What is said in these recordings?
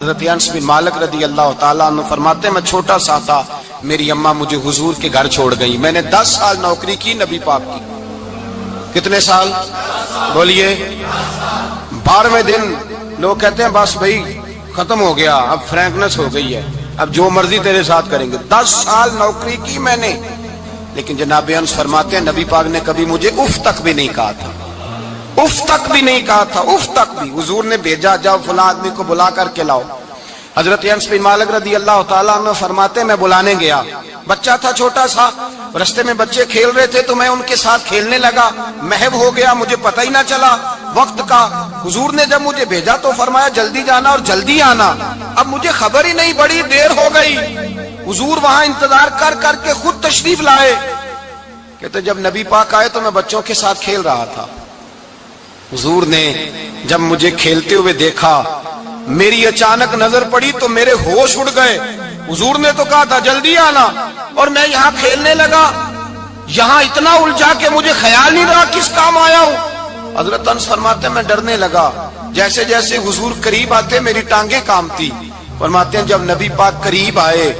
حضرت انس بن مالک رضی اللہ تعالیٰ عنہ فرماتے ہیں میں چھوٹا سا تھا، میری اماں مجھے حضور کے گھر چھوڑ گئی، میں نے 10 سال نوکری کی نبی پاک کی۔ کتنے سال؟ بولیے 12ویں دن لوگ کہتے ہیں بس بھائی ختم ہو گیا، اب فرینکنس ہو گئی ہے، اب جو مرضی تیرے ساتھ کریں گے۔ 10 سال نوکری کی میں نے، لیکن جناب انس فرماتے ہیں نبی پاک نے کبھی مجھے اف تک بھی نہیں کہا تھا، اف تک بھی نہیں کہا تھا، اف تک بھی۔ حضور نے بھیجا جاؤ فلاں آدمی کو بلا کر کے لاؤ۔ حضرت انس بن مالک رضی اللہ تعالیٰ عنہ فرماتے ہیں میں بلانے گیا، بچہ تھا چھوٹا سا، رستے میں بچے کھیل رہے تھے تو میں ان کے ساتھ کھیلنے لگا، محو ہو گیا، مجھے پتہ ہی نہ چلا وقت کا۔ حضور نے جب مجھے بھیجا تو فرمایا جلدی جانا اور جلدی آنا، اب مجھے خبر ہی نہیں، بڑی دیر ہو گئی۔ حضور وہاں انتظار کر کر کے خود تشریف لائے، کہتے جب نبی پاک آئے تو میں بچوں کے ساتھ کھیل رہا تھا۔ حضور نے جب مجھے کھیلتے ہوئے دیکھا، میری اچانک نظر پڑی تو میرے ہوش اڑ گئے۔ حضور نے تو کہا تھا جلدی آنا، اور میں یہاں کھیلنے لگا، یہاں اتنا الجھا کہ مجھے خیال نہیں رہا کس کام آیا ہوں۔ حضرت انس فرماتے ہیں میں ڈرنے لگا، جیسے جیسے حضور قریب آتے میری ٹانگیں کانپتی۔ فرماتے ہیں جب نبی پاک قریب آئے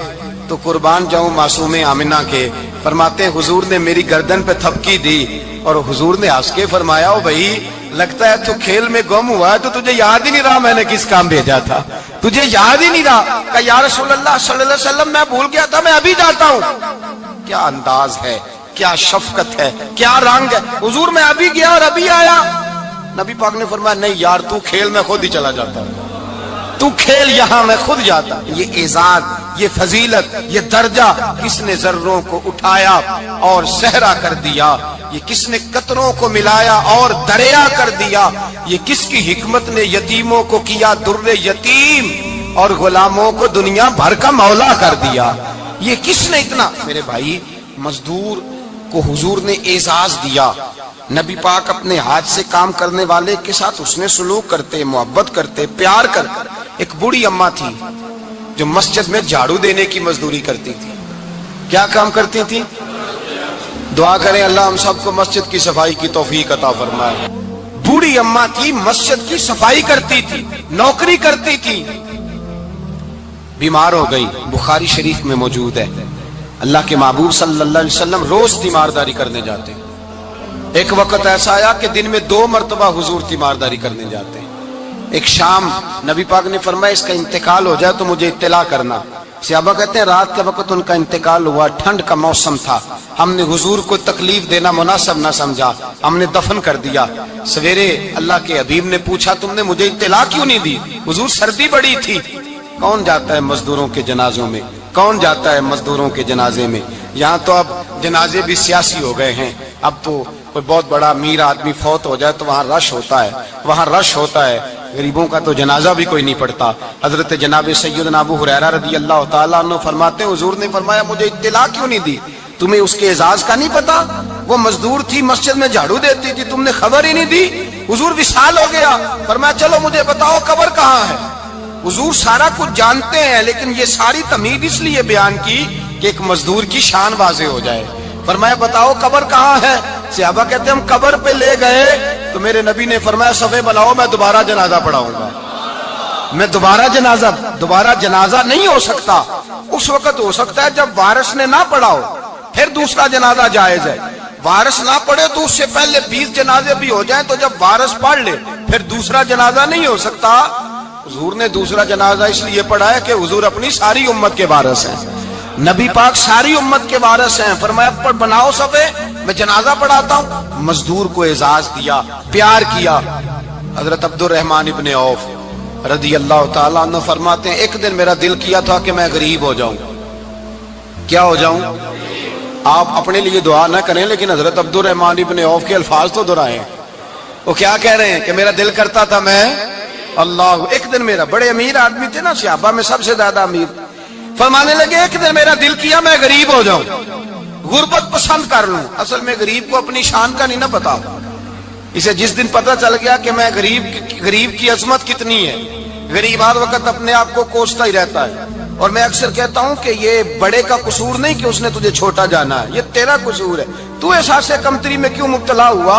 تو قربان جاؤں معصوم آمنہ کے، فرماتے ہیں حضور نے میری گردن پہ تھپکی دی اور حضور نے ہنس کے فرمایا او بھائی لگتا ہے تو کھیل میں گم ہوا ہے تو تجھے یاد ہی نہیں رہا میں نے کس کام بھیجا تھا، تجھے یاد ہی نہیں رہا۔ کہا یا رسول اللہ صلی اللہ علیہ وسلم میں بھول گیا تھا، میں ابھی جاتا ہوں۔ کیا انداز ہے، کیا شفقت ہے، کیا رنگ ہے۔ حضور میں ابھی گیا اور ابھی آیا۔ نبی پاک نے فرمایا نہیں یار تو کھیل میں خود ہی چلا جاتا، تو کھیل یہاں میں خود جاتا۔ یہ اعزاز، یہ فضیلت، یہ درجہ کس نے ذروں کو اٹھایا اور صحرا کر دیا، یہ کس نے قطروں کو ملایا اور دریا کر دیا، یہ کس کی حکمت نے یتیموں کو کیا در یتیم اور غلاموں کو دنیا بھر کا مولا کر دیا۔ یہ کس نے اتنا، میرے بھائی مزدور کو حضور نے اعزاز دیا۔ نبی پاک اپنے ہاتھ سے کام کرنے والے کے ساتھ اس نے سلوک کرتے، محبت کرتے، پیار کرتے۔ ایک بوڑھی اماں تھی جو مسجد میں جھاڑو دینے کی مزدوری کرتی تھی۔ کیا کام کرتی تھی؟ دعا کریں اللہ ہم سب کو مسجد کی صفائی کی توفیق عطا فرمائے۔ بوڑھی اماں تھی، مسجد کی صفائی کرتی تھی، نوکری کرتی تھی، بیمار ہو گئی، بخاری شریف میں موجود ہے۔ اللہ کے محبوب صلی اللہ علیہ وسلم روز تیمارداری کرنے جاتے۔ ایک وقت ایسا آیا کہ دن میں 2 مرتبہ حضور تیمارداری کرنے جاتے۔ ایک شام نبی پاک نے فرمایا اس کا انتقال ہو جائے تو مجھے اطلاع کرنا۔ صحابہ کہتے ہیں رات کے وقت ان کا انتقال ہوا، ٹھنڈ کا موسم تھا، ہم نے حضور کو تکلیف دینا مناسب نہ سمجھا، ہم نے دفن کر دیا۔ سویرے اللہ کے حبیب نے پوچھا تم نے مجھے اطلاع کیوں نہیں دی؟ حضور سردی بڑی تھی۔ کون جاتا ہے مزدوروں کے جنازوں میں؟ کون جاتا ہے مزدوروں کے جنازے میں؟ یہاں تو اب جنازے بھی سیاسی ہو گئے ہیں، اب تو کوئی بہت بڑا امیر آدمی فوت ہو جائے تو وہاں رش ہوتا ہے، وہاں رش ہوتا ہے، غریبوں کا تو جنازہ بھی کوئی نہیں پڑتا۔ حضرت جناب سیدنا ابو ہریرہ رضی اللہ تعالیٰ عنہ فرماتے ہیں حضور نے فرمایا مجھے اطلاع کیوں نہیں دی؟ تمہیں اس کے اعزاز کا نہیں پتا؟ وہ مزدور تھی مسجد میں جھاڑو دیتی تھی، تم نے خبر ہی نہیں دی؟ حضور وصال ہو گیا، فرمایا چلو مجھے بتاؤ قبر کہاں ہے۔ حضور سارا کچھ جانتے ہیں لیکن یہ ساری تمہید اس لیے بیان کی کہ ایک مزدور کی شان واضح ہو جائے۔ فرمایا بتاؤ قبر کہاں ہے؟ صحابہ کہتے ہیں ہم قبر پہ لے گئے تو میرے نبی نے فرمایا صفے بلاؤ میں دوبارہ جنازہ پڑھاؤں گا۔ میں دوبارہ جنازہ نہیں ہو سکتا، اس وقت ہو سکتا ہے جب وارث نے نہ پڑھاؤ، پھر دوسرا جنازہ جائز ہے۔ وارث نہ پڑھے تو اس سے پہلے 20 جنازے بھی ہو جائیں تو جب وارث پڑھ لے پھر دوسرا جنازہ نہیں ہو سکتا۔ حضور نے دوسرا جنازہ اس لیے پڑھا ہے کہ حضور اپنی ساری امت کے وارث ہیں، نبی پاک ساری امت کے وارث ہیں۔ فرمایا پر بناؤ صفے میں جنازہ پڑھاتا ہوں۔ مزدور کو اعزاز دیا، پیار کیا۔ حضرت عبد الرحمن ابن عوف رضی اللہ تعالیٰ عنہ فرماتے ہیں ایک دن میرا دل کیا تھا کہ میں غریب ہو جاؤں۔ کیا ہو جاؤں؟ آپ اپنے لیے دعا نہ کریں لیکن حضرت عبد الرحمن ابن عوف کے الفاظ تو دہرائیں۔ وہ کیا کہہ رہے ہیں کہ میرا دل کرتا تھا میں اللہ، ایک دن میرا، بڑے امیر آدمی تھے نا صحابہ میں سب سے زیادہ امیر، فرمانے لگے ایک دن میرا دل کیا میں غریب ہو جاؤں، غربت پسند کر لوں۔ اصل میں غریب کو اپنی شان کا نہیں نہ پتا، اسے جس دن پتہ چل گیا کہ میں غریب کی عظمت کتنی ہے، غریب ہر وقت اپنے آپ کو کوستا ہی رہتا ہے۔ اور میں اکثر کہتا ہوں کہ یہ بڑے کا قصور نہیں کہ اس نے تجھے چھوٹا جانا ہے، یہ تیرا قصور ہے۔ تو احساس کمتری میں کیوں مبتلا ہوا؟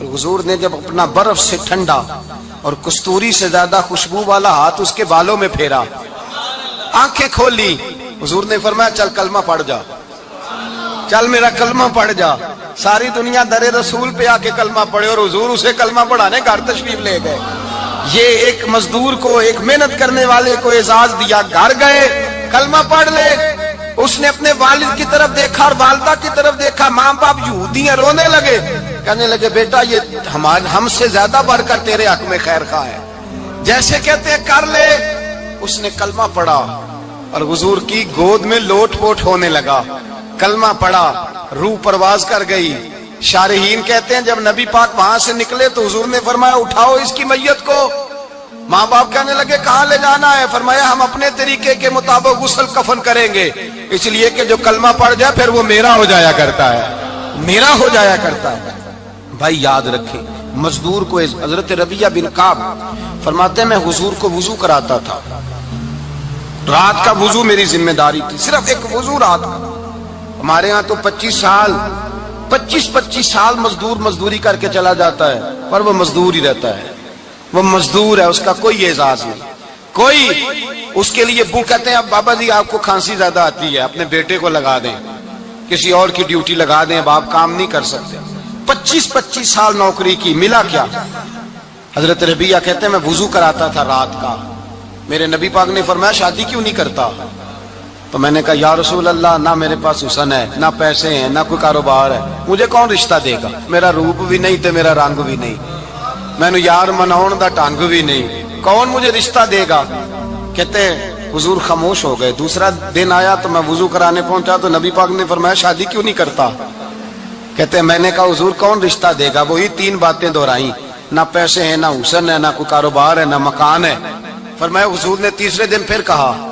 اور حضور نے جب اپنا برف سے ٹھنڈا اور کستوری سے زیادہ خوشبو والا ہاتھ اس کے بالوں میں پھیرا، آنکھیں کھولی، حضور نے فرمایا چل کلمہ پڑھ جا، چل میرا کلمہ پڑھ جا۔ ساری دنیا در رسول پہ آ کے کلمہ پڑھے اور حضور اسے کلمہ پڑھانے گھر تشریف لے گئے۔ یہ ایک مزدور کو، ایک محنت کرنے والے کو اعزاز دیا، گھر گئے کلمہ پڑھ لے۔ اس نے اپنے والد کی طرف دیکھا اور والدہ کی طرف دیکھا، ماں باپ یہودی ہیں، رونے لگے، کہنے لگے بیٹا یہ ہم سے زیادہ بڑھ کر تیرے حق میں خیر خواہ ہے، جیسے کہتے ہیں کر لے۔ اس نے کلمہ پڑھا اور حضور کی گود میں لوٹ پوٹ ہونے لگا، کلمہ پڑھا، روح پرواز کر گئی۔ شارحین کہتے ہیں جب نبی پاک وہاں سے نکلے تو حضور نے فرمایا اٹھاؤ اس کی میت کو۔ ماں باپ کہنے لگے کہاں لے جانا ہے؟ فرمایا ہم اپنے طریقے کے مطابق غسل کفن کریں گے، اس لیے کہ جو کلمہ پڑھ جائے پھر وہ میرا ہو جایا کرتا ہے، میرا ہو جایا کرتا ہے۔ بھائی یاد رکھیں، مزدور کو حضرت ربیعہ بن کعب فرماتے ہیں میں حضور کو وضو کراتا تھا، رات کا وضو میری ذمہ داری تھی، صرف ایک وضو رات کا۔ ہمارے ہاں تو 25 سال مزدور مزدوری کر کے چلا جاتا ہے، پر وہ مزدور ہی رہتا ہے، وہ مزدور ہے، اس کا کوئی اعزاز نہیں، کوئی اس کے لیے وہ کہتے ہیں اب بابا جی آپ کو کھانسی زیادہ آتی ہے، اپنے بیٹے کو لگا دیں، کسی اور کی ڈیوٹی لگا دیں، اب آپ کام نہیں کر سکتے۔ 25 سال نوکری کی، ملا کیا؟ حضرت ربیعہ کہتے ہیں میں وضو کراتا تھا رات کا، میرے نبی پاک نے فرمایا شادی کیوں نہیں کرتا؟ تو میں نے کہا یا رسول اللہ نہ میرے پاس حسن ہے، نہ پیسے ہیں، نہ کوئی کاروبار ہے، مجھے کون رشتہ دے گا؟ میرا روپ بھی نہیں تے میرا رنگ بھی نہیں، میں نے یار مناؤن دا ٹانگ بھی نہیں، کون مجھے رشتہ دے گا؟ کہتے ہیں حضور خاموش ہو گئے۔ دوسرا دن آیا تو میں وضو کرانے پہنچا تو نبی پاک نے فرمایا شادی کیوں نہیں کرتا؟ کہتے ہیں میں نے کہا حضور کون رشتہ دے گا؟ وہی 3 باتیں دہرائیں، نہ پیسے ہیں، نہ حسن ہے، نہ کوئی کاروبار ہے، نہ مکان ہے۔ فرمایا حضور نے تیسرے دن پھر کہا،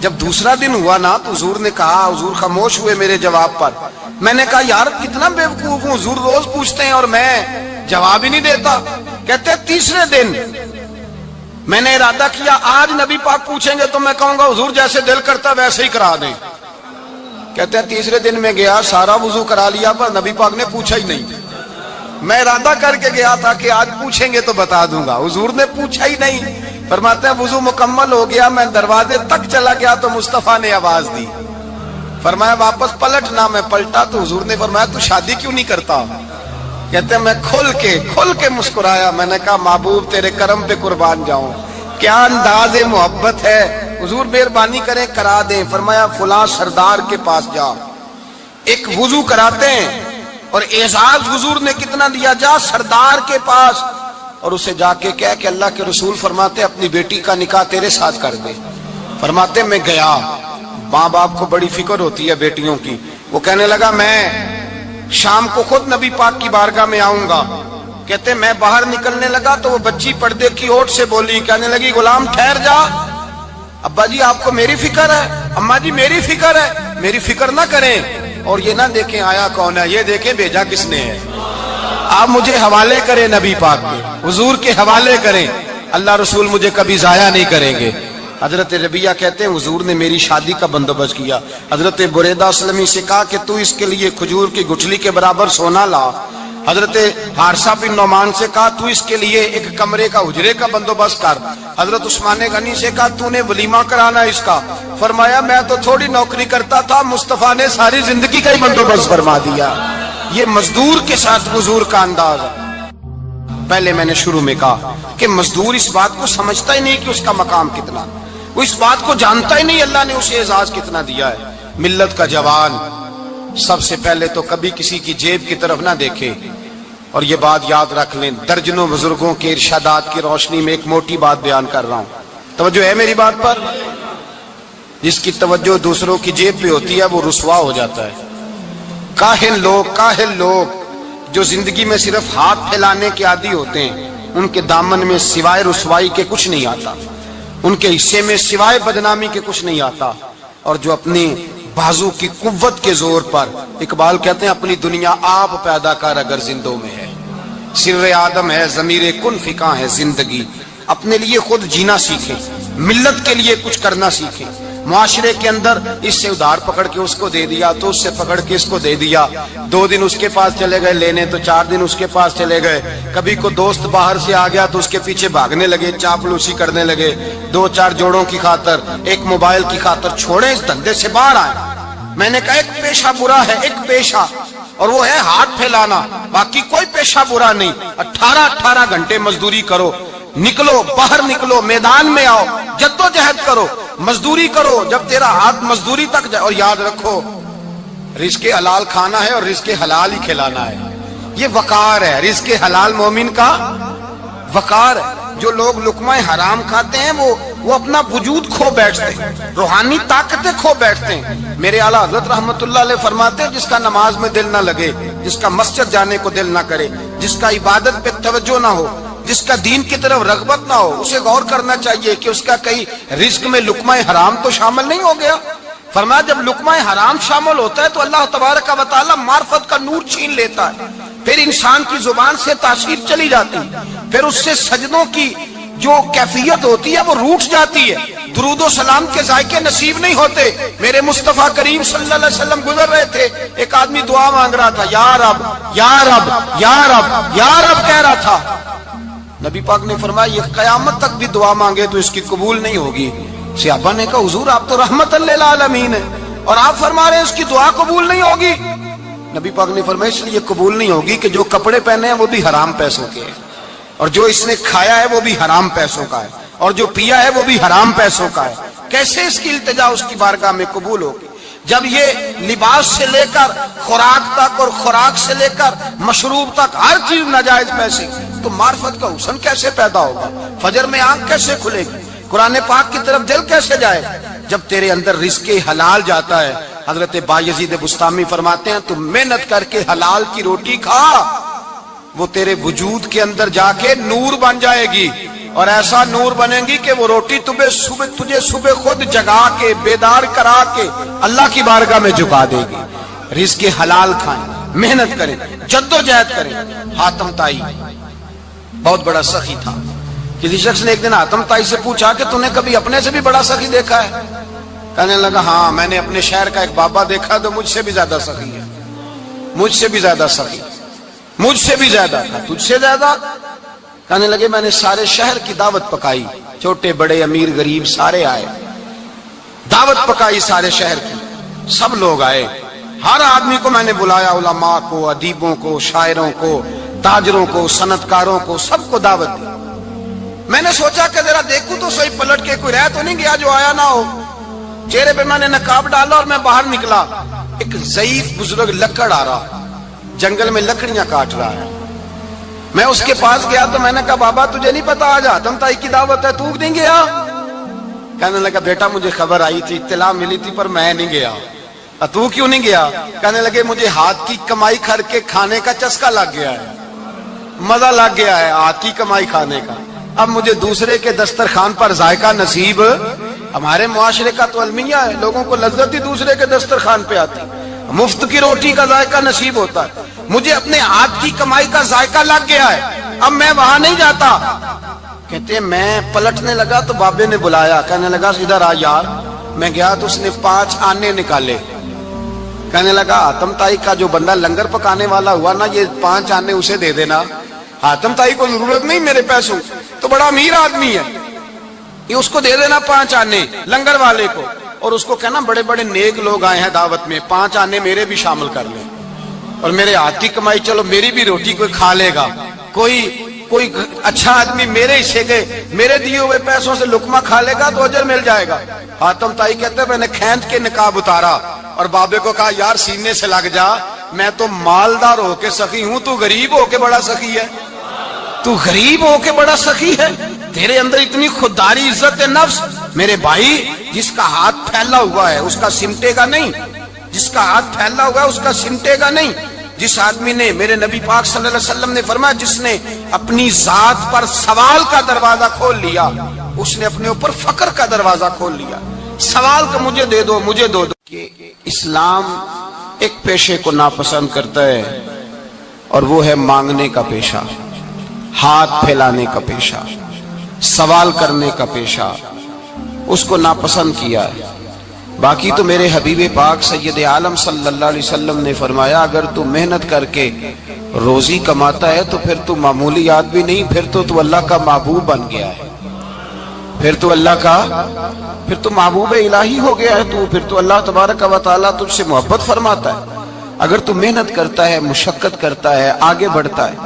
جب دوسرا دن ہوا نا تو حضور نے کہا، حضور خاموش ہوئے میرے جواب پر۔ میں نے کہا یار کتنا بیوقوف ہوں، حضور روز پوچھتے ہیں اور میں جواب ہی نہیں دیتا۔ کہتے ہیں تیسرے دن میں نے ارادہ کیا آج نبی پاک پوچھیں گے تو میں کہوں گا حضور جیسے دل کرتا ویسے ہی کرا دیں۔ کہتے ہیں تیسرے دن میں گیا، سارا وضو کرا لیا پر نبی پاک نے پوچھا ہی نہیں۔ میں ارادہ کر کے گیا تھا کہ آج پوچھیں گے تو بتا دوں گا، حضور نے پوچھا ہی نہیں۔ فرماتے ہیں وضو مکمل ہو گیا، میں دروازے تک چلا گیا تو مصطفیٰ نے آواز دی، فرمایا واپس پلٹنا۔ میں پلٹا تو حضور نے فرمایا تو شادی کیوں نہیں کرتا؟ کہتے ہیں میں کھل کے مسکرایا، میں نے کہا محبوب تیرے کرم پہ قربان جاؤں، کیا انداز محبت ہے، حضور مہربانی کریں کرا دیں۔ فرمایا فلاں سردار کے پاس جا، ایک وضو کراتے ہیں، اور اعزاز حضور نے کتنا دیا، جا سردار کے پاس اور اسے جا کے کہہ کہ اللہ کے رسول فرماتے اپنی بیٹی کا نکاح تیرے ساتھ کر دے۔ فرماتے میں گیا، ماں باپ کو بڑی فکر ہوتی ہے بیٹیوں کی، وہ کہنے لگا میں شام کو خود نبی پاک کی بارگاہ میں آؤں گا۔ کہتے میں باہر نکلنے لگا تو وہ بچی پردے کی اوٹ سے بولی، کہنے لگی غلام ٹھہر جا، ابا جی آپ کو میری فکر ہے، اماں جی میری فکر ہے، میری فکر نہ کریں، اور یہ نہ دیکھیں آیا کون ہے، یہ دیکھیں بھیجا کس نے ہے۔ آپ مجھے حوالے کریں نبی پاک کے، حضور کے حوالے کریں، اللہ رسول مجھے کبھی ضائع نہیں کریں گے۔ حضرت ربیعہ کہتے ہیں حضور نے میری شادی کا بندوبست کیا۔ حضرت بریدہ اسلمی سے کہا کہ تو اس کے لیے کھجور کی گٹھلی کے برابر سونا لا۔ حضرت حارثہ بن نعمان سے کہا تو اس کے لیے ایک کمرے کا حجرے کا بندوبست کر۔ حضرت عثمان غنی سے کہا تو نے ولیمہ کرانا اس کا۔ فرمایا میں تو تھوڑی نوکری کرتا تھا، مصطفیٰ نے ساری زندگی کا ہی بندوبست فرما دیا۔ یہ مزدور کے ساتھ حضور کا انداز ہے۔ پہلے میں نے شروع میں کہا کہ مزدور اس بات کو سمجھتا ہی نہیں کہ اس کا مقام کتنا، وہ اس بات کو جانتا ہی نہیں اللہ نے اسے اعزاز کتنا دیا ہے۔ ملت کا جوان سب سے پہلے تو کبھی کسی کی جیب کی طرف نہ دیکھے، اور یہ بات یاد رکھ لیں، درجنوں بزرگوں کے ارشادات کی روشنی میں ایک موٹی بات بیان کر رہا ہوں، توجہ ہے میری بات پر؟ جس کی توجہ دوسروں کی جیب پہ ہوتی ہے وہ رسوا ہو جاتا ہے۔ کاہل لوگ جو زندگی میں صرف ہاتھ پھیلانے کے عادی ہوتے ہیں، ان کے دامن میں سوائے رسوائی کے کچھ نہیں آتا، ان کے حصے میں سوائے بدنامی کے کچھ نہیں آتا، اور جو اپنی بازو کی قوت کے زور پر، اقبال کہتے ہیں اپنی دنیا آپ پیدا کر اگر زندوں میں ہے، سر آدم ہے ضمیر کن فکاں ہے زندگی، اپنے لیے خود جینا سیکھیں، ملت کے لیے کچھ کرنا سیکھیں، معاشرے کے اندر اس سے ادھار پکڑ کے اس کو دے دیا تو اس سے پکڑ کے اس کو دے دیا، 2 دن اس کے پاس چلے گئے لینے تو 4 دن اس کے پاس چلے گئے، کبھی کو دوست باہر سے آ گیا تو اس کے پیچھے بھاگنے لگے، چاپلوسی کرنے لگے، 2-4 جوڑوں کی خاطر، ایک موبائل کی خاطر۔ چھوڑیں اس دھندے سے باہر آئیں۔ میں نے کہا ایک پیشہ برا ہے، ایک پیشہ، اور وہ ہے ہاتھ پھیلانا، باقی کوئی پیشہ برا نہیں۔ 18 گھنٹے مزدوری کرو، نکلو باہر، نکلو میدان میں آؤ، جدوجہد کرو، مزدوری کرو جب تیرا ہاتھ مزدوری تک جائے۔ اور یاد رکھو رزق حلال کھانا ہے اور رزق حلال ہی کھلانا ہے، یہ وقار ہے۔ رزق حلال مومن کا وقار ہے۔ جو لوگ لقمہ حرام کھاتے ہیں وہ اپنا وجود کھو بیٹھتے ہیں، روحانی طاقتیں کھو بیٹھتے ہیں۔ میرے اعلیٰ حضرت رحمت اللہ علیہ فرماتے ہیں جس کا نماز میں دل نہ لگے، جس کا مسجد جانے کو دل نہ کرے، جس کا عبادت پہ توجہ نہ ہو، جس کا دین کی طرف رغبت نہ ہو، اسے غور کرنا چاہیے کہ اس کا کہیں رزق میں لقمہ حرام تو شامل نہیں ہو گیا۔ فرمایا جب لقمہ حرام شامل ہوتا ہے تو اللہ تبارک و تعالی معرفت کا نور چھین لیتا ہے، پھر انسان کی زبان سے تاثیر چلی جاتی ہے، پھر اس سے سجدوں کی جو کیفیت ہوتی ہے وہ روٹ جاتی ہے، درود و سلام کے ذائقے نصیب نہیں ہوتے۔ میرے مصطفیٰ کریم صلی اللہ علیہ وسلم گزر رہے تھے، ایک آدمی دعا مانگ رہا تھا، یا رب یا رب یا رب یا رب کہہ رہا تھا۔ نبی پاک نے فرمایا یہ قیامت تک بھی دعا مانگے تو اس کی قبول نہیں ہوگی۔ صحابہ نے کہا حضور آپ تو رحمت للعالمین ہیں اور آپ فرما رہے ہیں اس کی دعا قبول نہیں ہوگی۔ نبی پاک نے فرمایا اس لیے قبول نہیں ہوگی کہ جو کپڑے پہنے ہیں وہ بھی حرام پیسوں کے ہیں، اور جو اس نے کھایا ہے وہ بھی حرام پیسوں کا ہے، اور جو پیا ہے وہ بھی حرام پیسوں کا ہے۔ کیسے اس کی التجا اس کی بارگاہ میں قبول ہوگی جب یہ لباس سے لے کر خوراک تک اور خوراک سے لے کر مشروب تک ہر چیز ناجائز پیسے؟ تو معرفت کا حسن کیسے پیدا ہوگا؟ فجر میں آنکھ کیسے کھلے گی؟ قرآن پاک کی طرف دل کیسے جائے جب تیرے اندر رزق حلال جاتا ہے؟ حضرت بایزید بستامی فرماتے ہیں تو محنت کر کے حلال کی روٹی کھا، وہ تیرے وجود کے اندر جا کے نور بن جائے گی، اور ایسا نور بنے گی کہ وہ روٹی تجھے صبح خود جگا کے بیدار کرا کے اللہ کی بارگاہ میں جھکا دے گی۔ رزق حلال کھائیں، محنت کریں، جدوجہد کریں۔ حاتم طائی بہت بڑا سخی تھا۔ کسی شخص نے ایک دن حاتم طائی سے پوچھا کہ تو نے کبھی اپنے سے بھی بڑا سخی دیکھا ہے؟ کہنے لگا ہاں میں نے اپنے شہر کا ایک بابا دیکھا تو مجھ سے بھی زیادہ سخی ہے، مجھ سے بھی زیادہ سخی، مجھ سے بھی زیادہ تھا، تجھ سے زیادہ؟ کہنے لگے میں نے سارے شہر کی دعوت پکائی، چھوٹے بڑے امیر غریب سارے آئے، دعوت پکائی سارے شہر کی، سب لوگ آئے، ہر آدمی کو میں نے بلایا، علماء کو، ادیبوں کو، شاعروں کو، تاجروں کو، صنعت کاروں کو، سب کو دعوت دی۔ میں نے سوچا کہ ذرا دیکھوں تو صحیح پلٹ کے کوئی رہ تو نہیں گیا جو آیا نہ ہو۔ چہرے پہ میں نے نقاب ڈالا اور میں باہر نکلا، ایک ضعیف بزرگ لکڑ آ رہا، جنگل میں لکڑیاں کاٹ رہا ہے۔ میں اس کے پاس گیا تو میں نے کہا بابا تجھے نہیں پتا آج حاتم طائی کی دعوت ہے، تو نہیں گیا؟ کہنے لگا بیٹا مجھے خبر آئی تھی، اطلاع ملی تھی پر میں نہیں گیا۔ تو کیوں نہیں گیا؟ کہنے لگے مجھے ہاتھ کی کمائی کر کے کھانے کا چسکا لگ گیا ہے، مزہ لگ گیا ہے ہاتھ کی کمائی کھانے کا، اب مجھے دوسرے کے دسترخوان پر ذائقہ نصیب۔ ہمارے معاشرے کا تو المیہ ہے، لوگوں کو لذت ہی دوسرے کے دسترخوان پہ آتی، مفت کی روٹی کا ذائقہ نصیب ہوتا ہے، مجھے اپنے ہاتھ کی کمائی کا ذائقہ لگ گیا ہے، اب میں وہاں نہیں جاتا۔ کہتے ہیں میں پلٹنے لگا تو بابے نے بلایا، کہنے لگا ادھر آ یار۔ میں گیا تو اس نے 5 آنے نکالے، کہنے لگا حاتم طائی کا جو بندہ لنگر پکانے والا ہوا نا یہ 5 آنے اسے دے دینا، حاتم طائی کو ضرورت نہیں میرے پیسوں، تو بڑا امیر آدمی ہے، یہ اس کو دے دینا 5 آنے لنگر والے کو، اور اس کو کہنا بڑے بڑے نیک لوگ آئے ہیں دعوت میں، 5 آنے میرے بھی شامل کر لیں، اور میرے ہاتھ کی کمائی چلو میری بھی روٹی کوئی کھا لے گا، کوئی اچھا آدمی میرے حصے کے میرے دیے ہوئے پیسوں سے لقمہ کھا لے گا تو اجر مل جائے گا۔ حاتم طائی کہتے ہیں میں نے کھینچ کے نقاب اتارا اور بابے کو کہا یار سینے سے لگ جا، میں تو مالدار ہو کے سخی ہوں، تو غریب ہو کے بڑا سخی ہے، تو غریب ہو کے بڑا سخی ہے، تیرے اندر اتنی خودداری عزت نفس۔ میرے بھائی جس کا ہاتھ پھیلا ہوا ہے اس کا سمٹے گا نہیں، جس کا ہاتھ پھیلا ہوا ہے اس کا سمٹے گا نہیں۔ جس آدمی نے، میرے نبی پاک صلی اللہ علیہ وسلم نے فرمایا جس نے اپنی ذات پر سوال کا دروازہ کھول لیا اس نے اپنے اوپر فقر کا دروازہ کھول لیا۔ سوال کا مجھے دے دو مجھے دو کہ اسلام ایک پیشے کو ناپسند کرتا ہے اور وہ ہے مانگنے کا پیشہ، ہاتھ پھیلانے کا پیشہ، سوال کرنے کا پیشہ، اس کو ناپسند کیا ہے۔ باقی تو میرے حبیب پاک سید عالم صلی اللہ علیہ وسلم نے فرمایا اگر تو محنت کر کے روزی کماتا ہے تو پھر تو معمولی آدمی نہیں، پھر تو اللہ کا محبوب بن گیا ہے، پھر تو محبوب الہی ہو گیا ہے، پھر تو اللہ تبارک و تعالیٰ تجھ سے محبت فرماتا ہے۔ اگر تو محنت کرتا ہے، مشقت کرتا ہے، آگے بڑھتا ہے،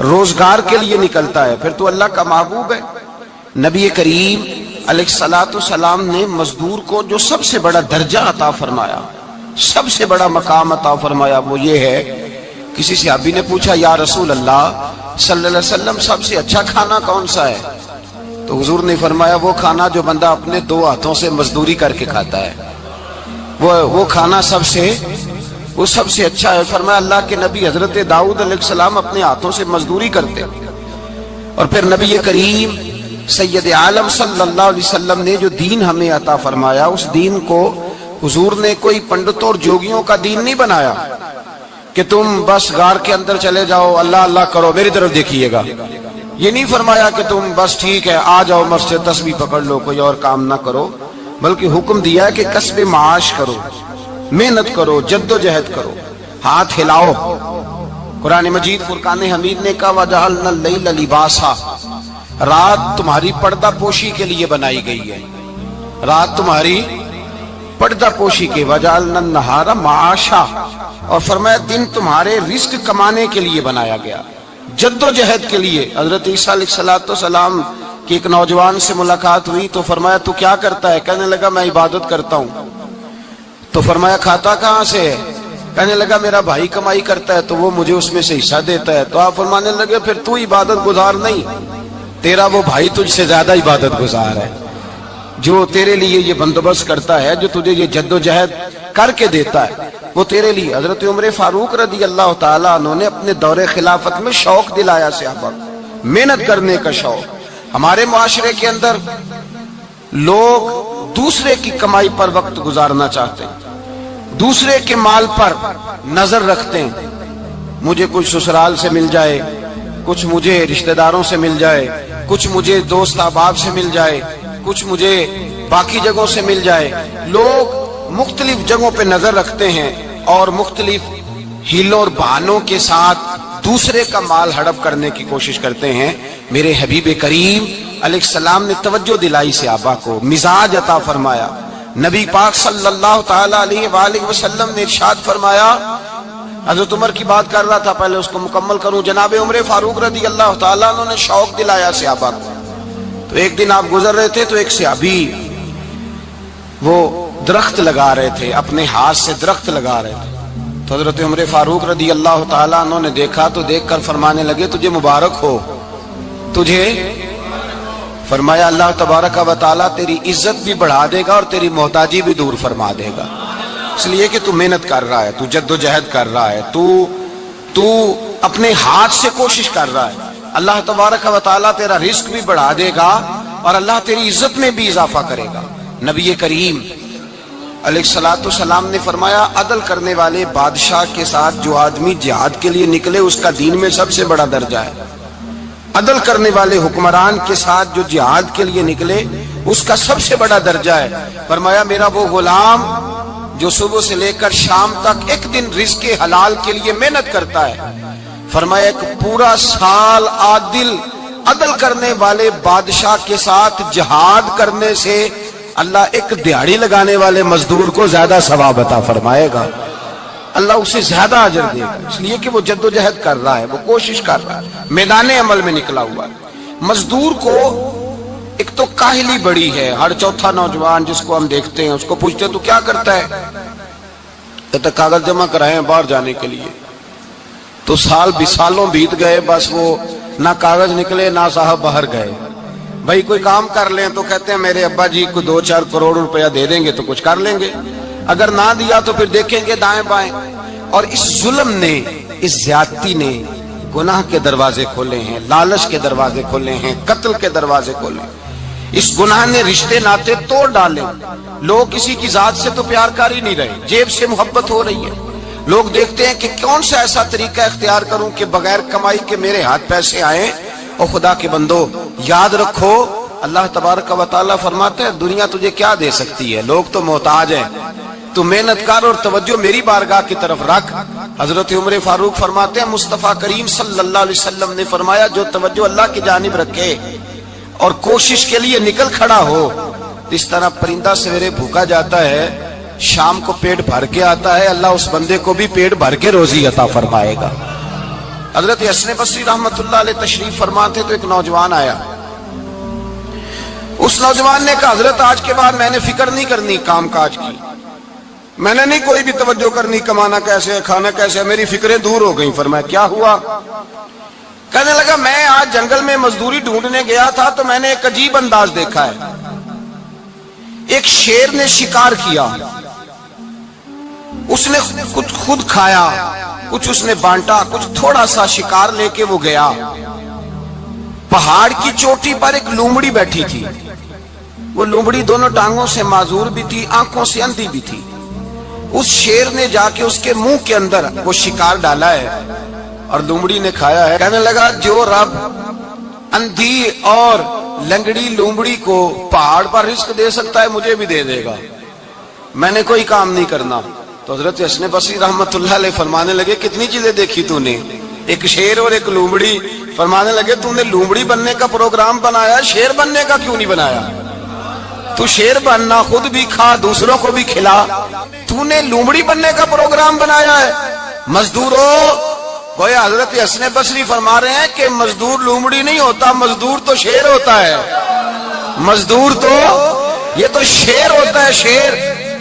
روزگار کے لیے نکلتا ہے، پھر تو اللہ کا محبوب ہے۔ نبی کریم علیہ السلام نے مزدور کو جو سب سے بڑا درجہ عطا فرمایا، سب سے بڑا مقام عطا فرمایا، وہ یہ ہے، کسی صحابی نے پوچھا یا رسول اللہ صلی اللہ علیہ وسلم سب سے اچھا کھانا کون سا ہے؟ تو حضور نے فرمایا وہ کھانا جو بندہ اپنے دو ہاتھوں سے مزدوری کر کے کھاتا ہے، وہ کھانا سب سے اچھا ہے۔ فرمایا اللہ کے نبی حضرت داؤد علیہ السلام اپنے ہاتھوں سے مزدوری کرتے، اور پھر نبی کریم سید عالم صلی اللہ علیہ وسلم نے جو دین ہمیں عطا فرمایا، اس دین کو حضور نے کوئی پنڈتوں اور جوگیوں کا دین نہیں بنایا کہ تم بس غار کے اندر چلے جاؤ، اللہ اللہ کرو، میری طرف دیکھیے گا۔ یہ نہیں فرمایا کہ تم بس ٹھیک ہے آ جاؤ مسجد تسبیح پکڑ لو، کوئی اور کام نہ کرو، بلکہ حکم دیا ہے کہ کسب معاش کرو، محنت کرو، جد و جہد کرو، ہاتھ ہلاؤ۔ قرآن مجید فرقان حمید نے کہا وَجَعَلْنَا اللَّيْلَ لِبَاسًا، رات تمہاری پردہ پوشی کے لیے بنائی گئی ہے، رات تمہاری پردہ پوشی کے، وَجَعَلْنَا النَّهَارَ مَعَاشًا، اور فرمایا دن تمہارے رزق کمانے کے لیے بنایا گیا، جد و جہد کے لیے۔ حضرت عیسیٰ علیہ السلام کی ایک نوجوان سے ملاقات ہوئی تو فرمایا تو کیا کرتا ہے؟ کہنے لگا میں عبادت کرتا ہوں۔ تو فرمایا کھاتا کہاں سے ہے؟ کہنے لگا میرا بھائی کمائی کرتا ہے تو وہ مجھے اس میں سے حصہ دیتا ہے۔ تو آپ فرمانے لگے پھر تو عبادت گزار نہیں، تیرا وہ بھائی تجھ سے زیادہ عبادت گزار ہے، جو تیرے لیے یہ بندوبست کرتا ہے، جو تجھے یہ جد و جہد کر کے دیتا ہے، وہ تیرے لیے۔ حضرت عمر فاروق رضی اللہ تعالیٰ عنہ نے اپنے دور خلافت میں شوق دلایا صحابہ کو، محنت کرنے کا شوق۔ ہمارے معاشرے کے اندر لوگ دوسرے کی کمائی پر وقت گزارنا چاہتے ہیں، دوسرے کے مال پر نظر رکھتے ہیں، مجھے کچھ سسرال سے مل جائے، کچھ مجھے رشتہ داروں سے مل جائے، کچھ مجھے دوست احباب سے مل جائے، کچھ مجھے باقی جگہوں سے مل جائے۔ لوگ مختلف جگہوں پہ نظر رکھتے ہیں اور مختلف ہیلوں اور بہانوں کے ساتھ دوسرے کا مال ہڑپ کرنے کی کوشش کرتے ہیں۔ میرے حبیب کریم علیہ السلام نے توجہ دلائی صحابہ کو، مزاج عطا فرمایا۔ نبی پاک صلی اللہ تعالی علیہ وآلہ وسلم نے ارشاد فرمایا، حضرت عمر کی بات کر رہا تھا، پہلے اس کو مکمل کروں۔ جناب عمر فاروق رضی اللہ تعالیٰ عنہ نے شوق دلایا صحابہ کو۔ تو ایک دن آپ گزر رہے تھے تو ایک صحابی وہ درخت لگا رہے تھے، اپنے ہاتھ سے درخت لگا رہے تھے۔ تو حضرت عمر فاروق رضی اللہ تعالیٰ عنہ نے دیکھا تو دیکھ کر فرمانے لگے تجھے مبارک ہو، تجھے فرمایا اللہ تبارک و تعالیٰ تیری عزت بھی بڑھا دے گا اور تیری محتاجی بھی دور فرما دے گا، اس لیے کہ تو محنت کر رہا ہے، تو جد و جہد کر رہا ہے، تو اپنے ہاتھ سے کوشش کر رہا ہے، اللہ تبارک و تعالیٰ تیرا رزق بھی بڑھا دے گا اور اللہ تیری عزت میں بھی اضافہ کرے گا۔ نبی کریم علیہ السلام نے فرمایا عدل کرنے والے بادشاہ کے ساتھ جو آدمی جہاد کے لیے نکلے اس کا دین میں سب سے بڑا درجہ ہے، عدل کرنے والے حکمران کے ساتھ جو جہاد کے لیے نکلے اس کا سب سے بڑا درجہ ہے۔ فرمایا میرا وہ غلام جو صبح سے لے کر شام تک ایک دن رزق حلال کے لیے محنت کرتا ہے، فرمایا ایک پورا سال عدل کرنے والے بادشاہ کے ساتھ جہاد کرنے سے اللہ ایک دیہڑی لگانے والے مزدور کو زیادہ ثواب عطا فرمائے گا، اللہ اسے زیادہ اجر دے گا، اس لیے کہ وہ جد و جہد کر رہا ہے، وہ کوشش کر رہا ہے، میدان عمل میں نکلا ہوا ہے۔ مزدور کو ایک تو کاہلی بڑی ہے، ہر چوتھا نوجوان جس کو ہم دیکھتے ہیں اس کو پوچھتے ہیں تو کیا کرتا ہے، کہتا کاغذ جمع کرائے باہر جانے کے لیے، تو سالوں بیت گئے، بس وہ نہ کاغذ نکلے نہ صاحب باہر گئے۔ بھائی کوئی کام کر لیں تو کہتے ہیں میرے ابا جی کو 2-4 کروڑ روپیہ دے دیں گے تو کچھ کر لیں گے، اگر نہ دیا تو پھر دیکھیں گے دائیں بائیں۔ اور اس ظلم نے، اس زیادتی نے گناہ کے دروازے کھولے ہیں، لالچ کے دروازے کھولے ہیں، قتل کے دروازے کھولے ہیں۔ اس گناہ نے رشتے ناتے توڑ ڈالے، لوگ کسی کی ذات سے تو پیار کر ہی نہیں رہے، جیب سے محبت ہو رہی ہے۔ لوگ دیکھتے ہیں کہ کون سا ایسا طریقہ اختیار کروں کہ بغیر کمائی کے میرے ہاتھ پیسے آئیں۔ اور خدا کے بندو یاد رکھو اللہ تبارک و تعالیٰ فرماتے ہیں دنیا تجھے کیا دے سکتی ہے، لوگ تو محتاج ہیں، تو محنت کر اور توجہ میری بارگاہ کی طرف رکھ۔ حضرت عمر فاروق فرماتے ہیں مصطفیٰ کریم صلی اللہ علیہ وسلم نے فرمایا جو توجہ اللہ کی جانب رکھے اور کوشش کے لیے نکل کھڑا ہو، اس طرح پرندہ سویرے بھوکا جاتا ہے شام کو پیٹ بھر کے آتا ہے، اللہ اس بندے کو بھی پیٹ بھر کے روزی عطا فرمائے گا۔ حضرت حسن بصری رحمت اللہ علیہ تشریف فرماتے تو ایک نوجوان آیا، اس نوجوان نے کہا حضرت آج کے بعد میں نے فکر نہیں کرنی کام کاج کی، میں نے نہیں کوئی بھی توجہ کرنی کمانا کیسے ہے کھانا کیسے ہے، میری فکریں دور ہو گئیں۔ فرمایا کیا ہوا؟ کہنے لگا میں آج جنگل میں مزدوری ڈھونڈنے گیا تھا تو میں نے ایک عجیب انداز دیکھا ہے، ایک شیر نے شکار کیا، اس نے کچھ خود کھایا، کچھ اس نے بانٹا، کچھ تھوڑا سا شکار لے کے وہ گیا، پہاڑ کی چوٹی پر ایک لومڑی بیٹھی تھی، وہ لومڑی دونوں ٹانگوں سے معذور بھی تھی، آنکھوں سے اندھی بھی تھی، اس شیر نے جا کے اس کے منہ کے اندر وہ شکار ڈالا ہے اور لومڑی نے کھایا ہے۔ کہنے لگا جو رب اندھی اور لنگڑی لومڑی کو پہاڑ پر رزق دے سکتا ہے مجھے بھی دے دے گا، میں نے کوئی کام نہیں کرنا۔ تو حضرت حسن بصری رحمت اللہ علیہ فرمانے لگے کتنی چیزیں دیکھی تو نے، ایک شیر اور ایک لومڑی۔ فرمانے لگے تو نے لومڑی بننے کا پروگرام بنایا، شیر بننے کا کیوں نہیں بنایا؟ تو شیر بننا، خود بھی کھا دوسروں کو بھی کھلا، تو نے لومڑی بننے کا پروگرام بنایا ہے۔ مزدوروں گویا حضرت حسن بصری فرما رہے ہیں کہ مزدور لومڑی نہیں ہوتا، مزدور تو شیر ہوتا ہے، مزدور تو یہ تو شیر ہوتا ہے، شیر۔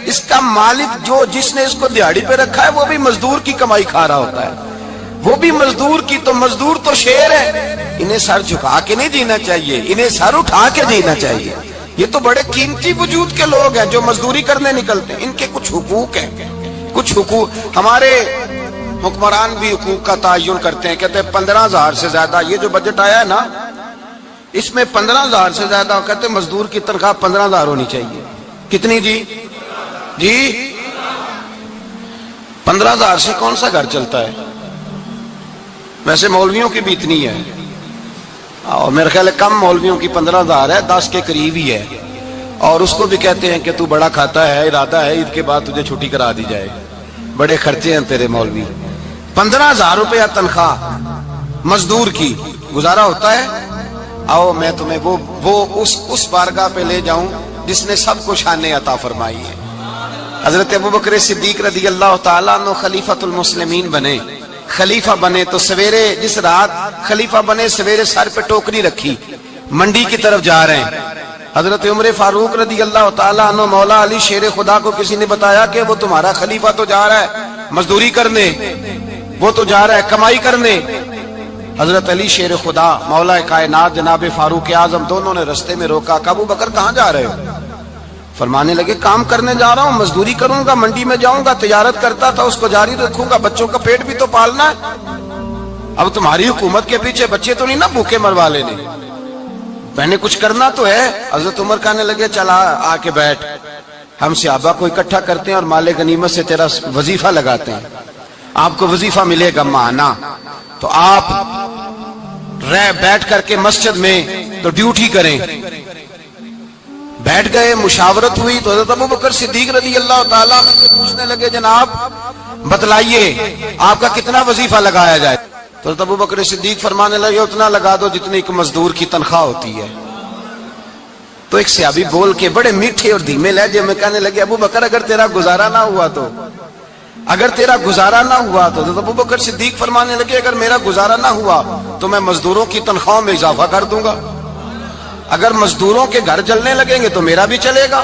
اس کا مالک جو جس نے اس کو دیہڑی پہ رکھا ہے وہ بھی مزدور کی کمائی کھا رہا ہوتا ہے، وہ بھی مزدور کی، تو مزدور تو شیر ہے۔ انہیں سر جھکا کے نہیں جینا چاہیے، انہیں سر اٹھا کے جینا چاہیے۔ یہ تو بڑے قیمتی وجود کے لوگ ہیں جو مزدوری کرنے نکلتے ہیں، ان کے کچھ حقوق ہیں، کچھ حقوق۔ ہمارے حکمران بھی حقوق کا تعین کرتے ہیں، کہتے ہیں 15,000 سے زیادہ، یہ جو بجٹ آیا ہے نا اس میں 15,000 سے زیادہ، کہتے ہیں مزدور کی تنخواہ 15,000 ہونی چاہیے۔ کتنی جی؟ 15,000 سے کون سا گھر چلتا ہے؟ ویسے مولویوں کی بھی اتنی ہے، اور میرے خیال ہے کم مولویوں کی 15,000 ہے، 10 کے قریب ہی ہے، اور اس کو بھی کہتے ہیں کہ تو بڑا کھاتا ہے، ارادہ ہے عید کے بعد تجھے چھٹی کرا دی جائے، بڑے خرچے ہیں تیرے مولوی۔ 15,000 روپیہ تنخواہ مزدور کی، گزارا ہوتا ہے؟ آؤ میں تمہیں وہ اس بارگاہ پہ لے جاؤں جس نے سب کو شانیں عطا فرمائی ہے۔ حضرت ابوبکر صدیق رضی اللہ تعالیٰ عنہ خلیفۃ المسلمین بنے، خلیفہ بنے تو سویرے جس رات خلیفہ بنے سویرے سر پہ ٹوکری رکھی، منڈی کی طرف جا رہے ہیں۔ حضرت عمر فاروق رضی اللہ تعالیٰ عنہ مولا علی شیر خدا کو کسی نے بتایا کہ وہ تمہارا خلیفہ تو جا رہا ہے مزدوری کرنے، وہ تو جا رہا ہے کمائی کرنے۔ حضرت علی شیر خدا مولا کائنات جناب فاروق اعظم دونوں نے رستے میں روکا کہ ابو بکر کہاں جا رہے ہو؟ فرمانے لگے کام کرنے جا رہا ہوں، مزدوری کروں گا، منڈی میں جاؤں گا، تجارت کرتا تھا اس کو جاری رکھوں گا، بچوں کا پیٹ بھی تو پالنا ہے۔ اب تمہاری حکومت کے پیچھے بچے تو نہیں نا بھوکے مروا لینے، میں نے کچھ کرنا تو ہے۔ حضرت عمر کہنے لگے چلا آ کے بیٹھ، ہم صحابہ کو اکٹھا کرتے ہیں اور مال غنیمت سے تیرا وظیفہ لگاتے ہیں، آپ کو وظیفہ ملے گا ماہانہ، تو آپ بیٹھ کر کے مسجد میں تو ڈیوٹی کریں۔ بیٹھ گئے، مشاورت ہوئی تو حضرت ابوبکر صدیق رضی اللہ تعالیٰ عنہ سے پوچھنے لگے جناب بتلائیے آپ کا کتنا وظیفہ لگایا جائے؟ تو حضرت ابوبکر صدیق فرمانے لگے اتنا لگا دو جتنی ایک مزدور کی تنخواہ ہوتی ہے۔ تو ایک صحابی بول کے بڑے میٹھے اور دھیمے لہجے میں کہنے لگے ابوبکر اگر تیرا گزارا نہ ہوا تو، اگر تیرا گزارا نہ ہوا تو حضرت ابوبکر صدیق فرمانے لگے اگر میرا گزارا نہ ہوا تو میں مزدوروں کی تنخواہوں میں اضافہ کر دوں گا، اگر مزدوروں کے گھر جلنے لگیں گے تو میرا بھی چلے گا،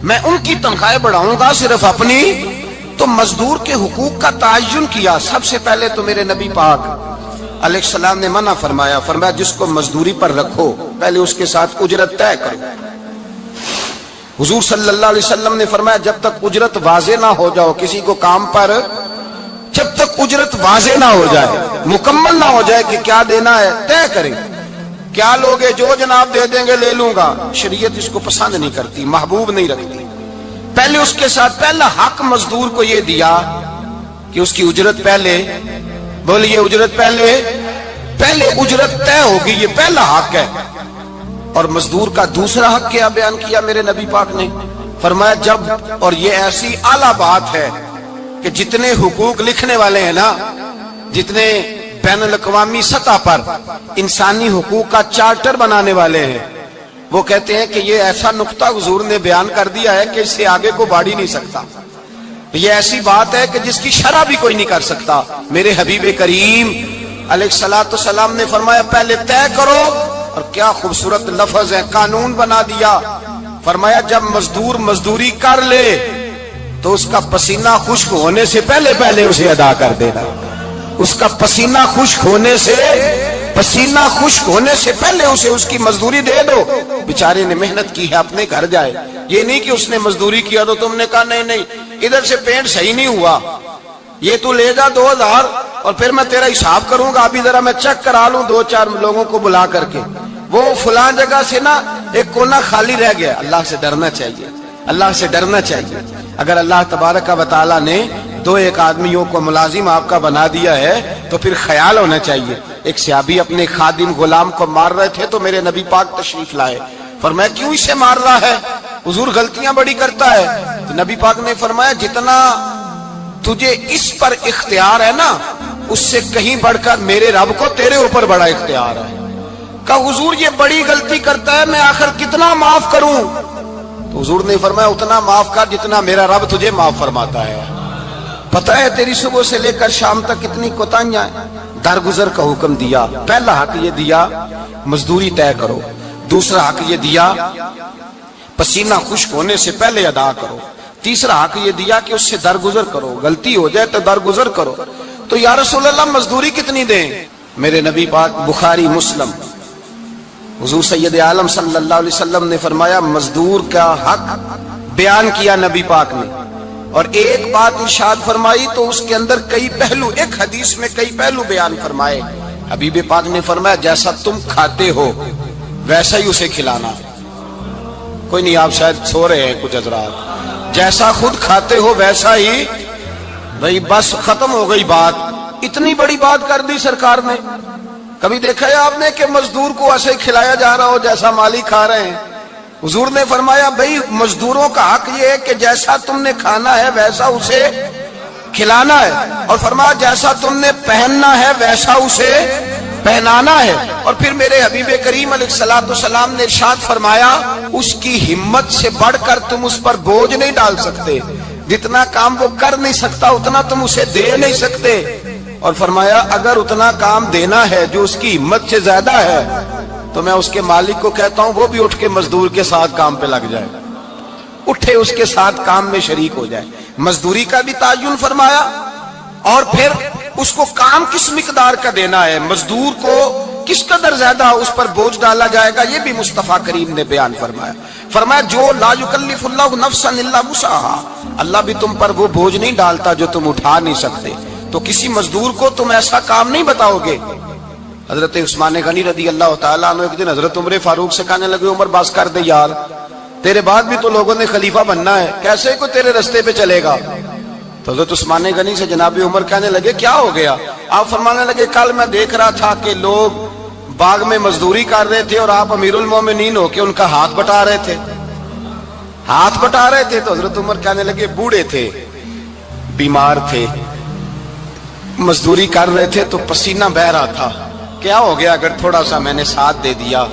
میں ان کی تنخواہیں بڑھاؤں گا صرف اپنی۔ تو مزدور کے حقوق کا تعین کیا۔ سب سے پہلے تو میرے نبی پاک علیہ السلام نے منع فرمایا، فرمایا جس کو مزدوری پر رکھو پہلے اس کے ساتھ اجرت طے کرو۔ حضور صلی اللہ علیہ وسلم نے فرمایا جب تک اجرت واضح نہ ہو جاؤ کسی کو کام پر، جب تک اجرت واضح نہ ہو جائے، مکمل نہ ہو جائے کہ کیا دینا ہے، طے کریں۔ کیا لوگے جو جناب دے دیں گے لے لوں گا، شریعت اس کو پسند نہیں کرتی، محبوب نہیں رکھتی۔ پہلے اس کے ساتھ پہلا حق مزدور کو یہ دیا کہ اس کی اجرت پہلے، بولیے اجرت پہلے اجرت طے ہوگی، یہ پہلا حق ہے۔ اور مزدور کا دوسرا حق کیا بیان کیا میرے نبی پاک نے؟ فرمایا جب، اور یہ ایسی اعلیٰ بات ہے کہ جتنے حقوق لکھنے والے ہیں نا، جتنے بین الاقوامی سطح پر انسانی حقوق کا چارٹر بنانے والے ہیں، وہ کہتے ہیں کہ یہ ایسا نقطہ حضور نے بیان کر دیا ہے کہ اس سے آگے کو بڑھ ہی نہیں سکتا. یہ ایسی بات ہے کہ جس کی شرح بھی کوئی نہیں کر سکتا. میرے حبیب کریم علیہ الصلوۃ والسلام نے فرمایا پہلے طے کرو، اور کیا خوبصورت لفظ ہے، قانون بنا دیا. فرمایا جب مزدور مزدوری کر لے تو اس کا پسینہ خشک ہونے سے پہلے اسے ادا کر دینا. اس کا پسینہ خشک ہونے سے پہلے اسے اس کی مزدوری دے دو. بیچارے نے محنت کی ہے، اپنے گھر جائے. یہ نہیں کہ اس نے مزدوری کیا تو تم نے کہا نہیں ادھر سے پینٹ صحیح نہیں ہوا، یہ تو لے جا 2000 اور پھر میں تیرا حساب کروں گا، ابھی ذرا میں چیک کرا لوں 2-4 لوگوں کو بلا کر کے. وہ فلاں جگہ سے نا ایک کونا خالی رہ گیا. اللہ سے ڈرنا چاہیے، اللہ سے ڈرنا چاہیے. اگر اللہ تبارک و تعالی نے 2-1 آدمیوں کو ملازم آپ کا بنا دیا ہے تو پھر خیال ہونا چاہیے. ایک صحابی اپنے خادم غلام کو مار رہے تھے تو میرے نبی پاک تشریف لائے. فرمایا کیوں اسے مار رہا ہے؟ حضور غلطیاں بڑی کرتا ہے. تو نبی پاک نے فرمایا جتنا تجھے اس پر اختیار ہے نا، اس سے کہیں بڑھ کر میرے رب کو تیرے اوپر بڑا اختیار ہے. کہا حضور یہ بڑی غلطی کرتا ہے، میں آخر کتنا معاف کروں؟ تو حضور نے فرمایا اتنا معاف کر جتنا میرا رب تجھے معاف فرماتا ہے. پتہ ہے تیری صبح سے لے کر شام تک کتنی کوتاہیاں ہیں. درگزر کا حکم دیا. پہلا حق یہ دیا مزدوری طے کرو. دوسرا حق یہ دیا پسینہ خشک ہونے سے پہلے ادا کرو. تیسرا حق یہ دیا کہ اس سے درگزر کرو، غلطی ہو جائے تو درگزر کرو. تو یا رسول اللہ مزدوری کتنی دیں؟ میرے نبی پاک بخاری مسلم حضور سید عالم صلی اللہ علیہ وسلم نے فرمایا مزدور کا حق بیان کیا نبی پاک نے، اور ایک بات ارشاد فرمائی تو اس کے اندر کئی پہلو، ایک حدیث میں کئی پہلو بیان فرمائے. حبیب پاک نے فرمایا جیسا تم کھاتے ہو ویسا ہی اسے کھلانا. کوئی نہیں، آپ شاید سو رہے ہیں کچھ حضرات. جیسا خود کھاتے ہو ویسا ہی. بھئی بس ختم ہو گئی بات. اتنی بڑی بات کر دی سرکار نے. کبھی دیکھا ہے آپ نے کہ مزدور کو ایسے کھلایا جا رہا ہو جیسا مالک کھا رہے ہیں؟ حضور نے فرمایا بھئی مزدوروں کا حق یہ ہے کہ جیسا تم نے کھانا ہے ویسا اسے کھلانا ہے، اور فرمایا جیسا تم نے پہننا ہے ویسا اسے پہنانا ہے. اور پھر میرے حبیب کریم علیہ الصلوۃ والسلام نے ارشاد فرمایا اس کی ہمت سے بڑھ کر تم اس پر بوجھ نہیں ڈال سکتے. جتنا کام وہ کر نہیں سکتا اتنا تم اسے دے نہیں سکتے. اور فرمایا اگر اتنا کام دینا ہے جو اس کی ہمت سے زیادہ ہے تو میں اس کے مالک کو کہتا ہوں وہ بھی اٹھ کے مزدور کے ساتھ کام پہ لگ جائے، اٹھے اس کے ساتھ کام میں شریک ہو جائے. مزدوری کا بھی تعین فرمایا، اور پھر اس کو کام کس مقدار کا دینا ہے، مزدور کو کس قدر زیادہ اس پر بوجھ ڈالا جائے گا، یہ بھی مصطفیٰ کریم نے بیان فرمایا. فرمایا جو لا یکلف اللہ نفسا الا وسعها، اللہ بھی تم پر وہ بوجھ نہیں ڈالتا جو تم اٹھا نہیں سکتے. تو کسی مزدور کو تم ایسا کام نہیں بتاؤ گے. حضرت عثمان غنی رضی اللہ تعالیٰ عنہ ایک دن حضرت عمر فاروق سے کہنے لگے عمر بس کر دے یار، تیرے بعد بھی تو لوگوں نے خلیفہ بننا ہے، کیسے کو تیرے رستے پہ چلے گا؟ تو حضرت عثمان غنی سے جناب عمر کہنے لگے کیا ہو گیا؟ آپ فرمانے لگے کل میں دیکھ رہا تھا کہ لوگ باغ میں مزدوری کر رہے تھے اور آپ امیر المومنین ہو کے ان کا ہاتھ بٹا رہے تھے. تو حضرت عمر کہنے لگے بوڑھے تھے، بیمار تھے، مزدوری کر رہے تھے تو پسینہ بہ رہا تھا، کیا ہو گیا اگر تھوڑا سا میں نے ساتھ دے دیا؟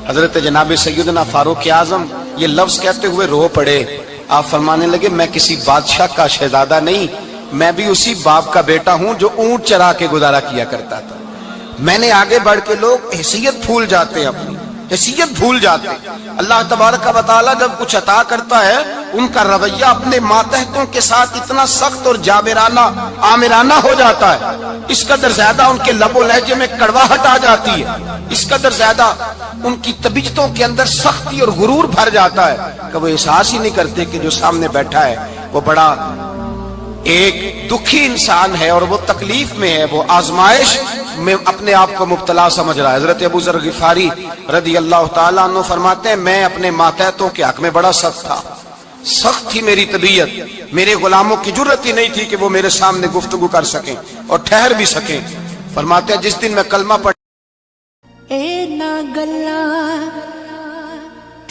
حضرت جناب سیدنا فاروق اعظم یہ لفظ کہتے ہوئے رو پڑے. آپ فرمانے لگے میں کسی بادشاہ کا شہزادہ نہیں، میں بھی اسی باپ کا بیٹا ہوں جو اونٹ چرا کے گزارا کیا کرتا تھا. میں نے آگے بڑھ کے لوگ حیثیت بھول جاتے ہیں، اپنی حیثیت بھول جاتے ہیں. اللہ تبارک و تعالی جب کچھ عطا کرتا ہے ان کا رویہ اپنے ماتحتوں کے ساتھ اتنا سخت اور جابرانہ آمرانہ ہو جاتا ہے، اس قدر زیادہ ان کے لب و لہجے میں کڑواہٹ آ جاتی ہے، اس قدر زیادہ ان کی طبیعتوں کے اندر سختی اور غرور بھر جاتا ہے کہ وہ احساس ہی نہیں کرتے کہ جو سامنے بیٹھا ہے وہ بڑا ایک دکھی انسان ہے اور وہ تکلیف میں ہے، وہ آزمائش میں اپنے آپ کو مبتلا سمجھ رہا ہے. حضرت ابو ذر غفاری رضی اللہ تعالیٰ عنہ فرماتے ہیں میں اپنے ماتحتوں کے حق میں بڑا سخت تھا، سخت تھی میری طبیعت، میرے غلاموں کی جرت ہی نہیں تھی کہ وہ میرے سامنے گفتگو کر سکیں اور ٹھہر بھی سکیں. فرماتے ہیں جس دن میں کلمہ پڑھ